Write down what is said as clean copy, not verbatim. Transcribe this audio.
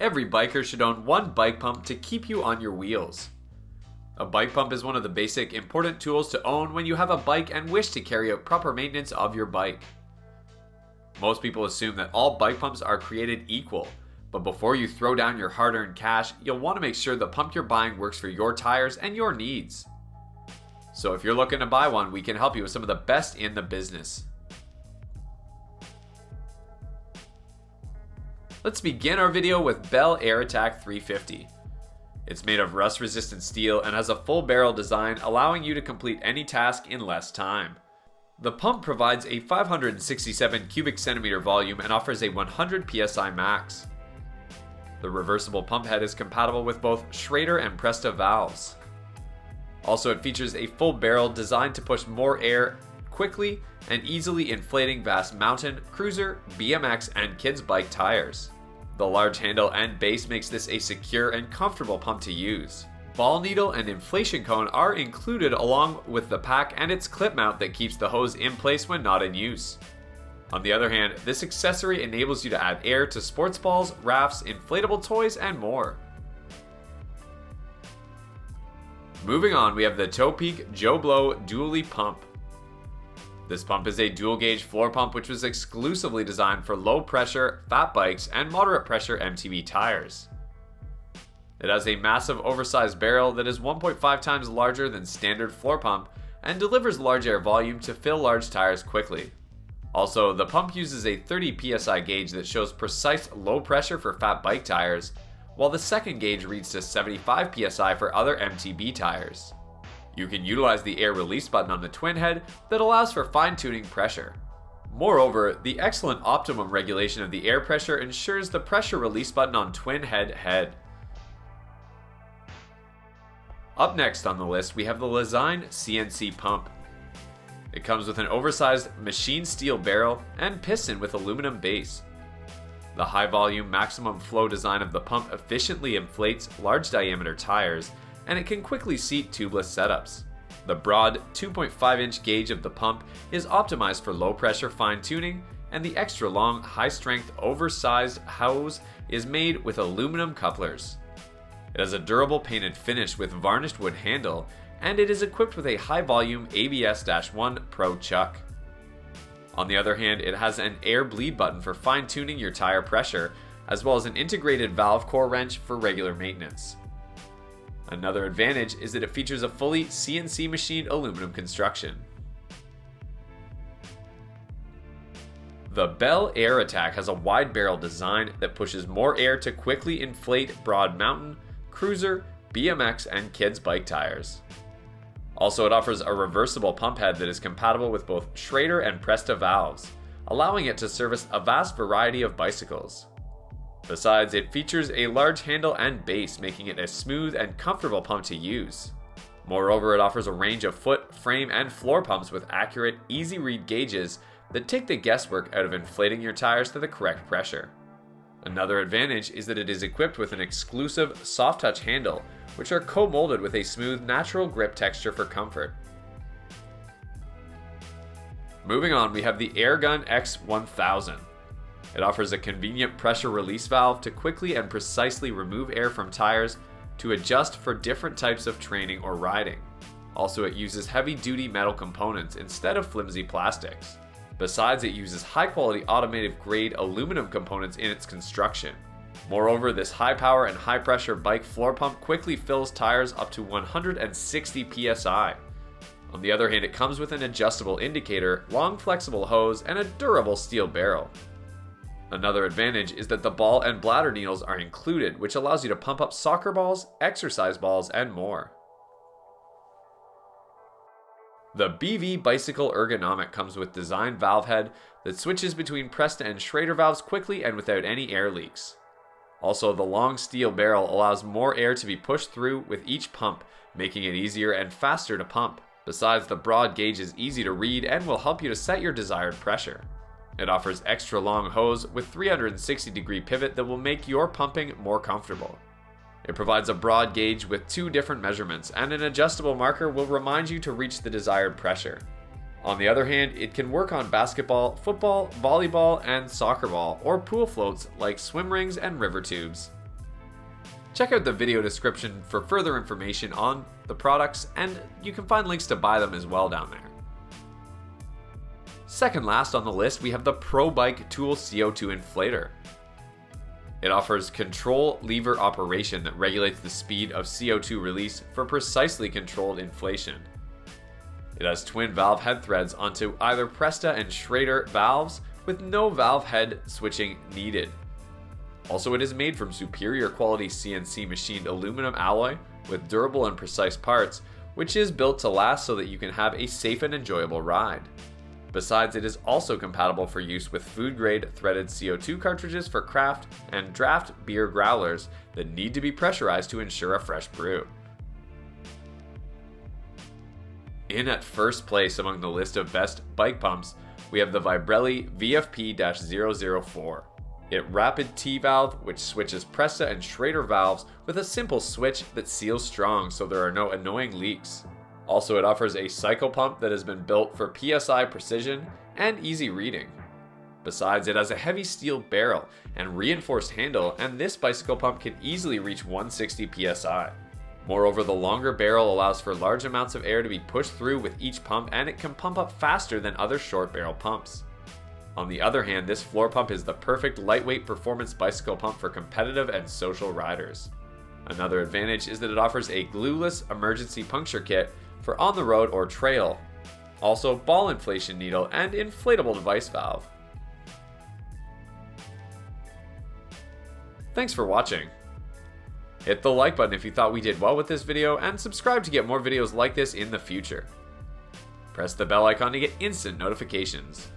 every biker should own one bike pump to keep you on your wheels. A bike pump is one of the basic important tools to own when you have a bike and wish to carry out proper maintenance of your bike. Most people assume that all bike pumps are created equal, but before you throw down your hard-earned cash, you'll want to make sure the pump you're buying works for your tires and your needs. So if you're looking to buy one, we can help you with some of the best in the business. Let's begin our video with Bell AirAttack 350. It's made of rust-resistant steel and has a full barrel design, allowing you to complete any task in less time. The pump provides a 567 cubic centimeter volume and offers a 100 psi max. The reversible pump head is compatible with both Schrader and Presta valves. Also, it features a full barrel designed to push more air quickly and easily inflating vast mountain, cruiser, BMX, and kids' bike tires. The large handle and base makes this a secure and comfortable pump to use. Ball needle and inflation cone are included along with the pack and its clip mount that keeps the hose in place when not in use. On the other hand, this accessory enables you to add air to sports balls, rafts, inflatable toys, and more. Moving on, we have the Topeak Joe Blow Dualie pump. This pump is a dual gauge floor pump which was exclusively designed for low pressure, fat bikes, and moderate pressure MTB tires. It has a massive oversized barrel that is 1.5 times larger than standard floor pump and delivers large air volume to fill large tires quickly. Also, the pump uses a 30 psi gauge that shows precise low pressure for fat bike tires, while the second gauge reads to 75 psi for other MTB tires. You can utilize the air release button on the twin head that allows for fine-tuning pressure. Moreover, the excellent optimum regulation of the air pressure ensures the pressure release button on twin head. Up next on the list, we have the Lezyne CNC Pump. It comes with an oversized machine steel barrel and piston with aluminum base. The high volume maximum flow design of the pump efficiently inflates large diameter tires, and it can quickly seat tubeless setups. The broad 2.5 inch gauge of the pump is optimized for low pressure fine tuning, and the extra long, high strength, oversized hose is made with aluminum couplers. It has a durable painted finish with varnished wood handle, and it is equipped with a high volume ABS-1 Pro chuck. On the other hand, it has an air bleed button for fine tuning your tire pressure, as well as an integrated valve core wrench for regular maintenance. Another advantage is that it features a fully CNC machined aluminum construction. The Bell AirAttack has a wide barrel design that pushes more air to quickly inflate broad mountain, cruiser, BMX, and kids' bike tires. Also, it offers a reversible pump head that is compatible with both Schrader and Presta valves, allowing it to service a vast variety of bicycles. Besides, it features a large handle and base, making it a smooth and comfortable pump to use. Moreover, it offers a range of foot, frame, and floor pumps with accurate, easy-read gauges that take the guesswork out of inflating your tires to the correct pressure. Another advantage is that it is equipped with an exclusive soft touch handle, which are co-molded with a smooth, natural grip texture for comfort. Moving on, we have the AerGun X-1000. It offers a convenient pressure release valve to quickly and precisely remove air from tires to adjust for different types of training or riding. Also, it uses heavy-duty metal components instead of flimsy plastics. Besides, it uses high-quality automotive-grade aluminum components in its construction. Moreover, this high-power and high-pressure bike floor pump quickly fills tires up to 160 psi. On the other hand, it comes with an adjustable indicator, long flexible hose, and a durable steel barrel. Another advantage is that the ball and bladder needles are included, which allows you to pump up soccer balls, exercise balls, and more. The BV Bicycle Ergonomic comes with design valve head that switches between Presta and Schrader valves quickly and without any air leaks. Also, the long steel barrel allows more air to be pushed through with each pump, making it easier and faster to pump. Besides, the broad gauge is easy to read and will help you to set your desired pressure. It offers extra long hose with 360-degree pivot that will make your pumping more comfortable. It provides a broad gauge with 2 different measurements, and an adjustable marker will remind you to reach the desired pressure. On the other hand, it can work on basketball, football, volleyball, and soccer ball, or pool floats like swim rings and river tubes. Check out the video description for further information on the products, and you can find links to buy them as well down there. Second last on the list, we have the ProBike Tool CO2 Inflator. It offers control lever operation that regulates the speed of CO2 release for precisely controlled inflation. It has twin valve head threads onto either Presta and Schrader valves with no valve head switching needed. Also, it is made from superior quality CNC machined aluminum alloy with durable and precise parts, which is built to last so that you can have a safe and enjoyable ride. Besides, it is also compatible for use with food-grade threaded CO2 cartridges for craft and draft beer growlers that need to be pressurized to ensure a fresh brew. In at first place among the list of best bike pumps, we have the Vibrelli VFP-004. It rapid T-valve, which switches Presta and Schrader valves with a simple switch that seals strong so there are no annoying leaks. Also, it offers a cycle pump that has been built for PSI precision and easy reading. Besides, it has a heavy steel barrel and reinforced handle, and this bicycle pump can easily reach 160 PSI. Moreover, the longer barrel allows for large amounts of air to be pushed through with each pump, and it can pump up faster than other short barrel pumps. On the other hand, this floor pump is the perfect lightweight performance bicycle pump for competitive and social riders. Another advantage is that it offers a glueless emergency puncture kit for on the road or trail. Also, ball inflation needle and inflatable device valve. Thanks for watching. Hit the like button if you thought we did well with this video, and subscribe to get more videos like this in the future. Press the bell icon to get instant notifications.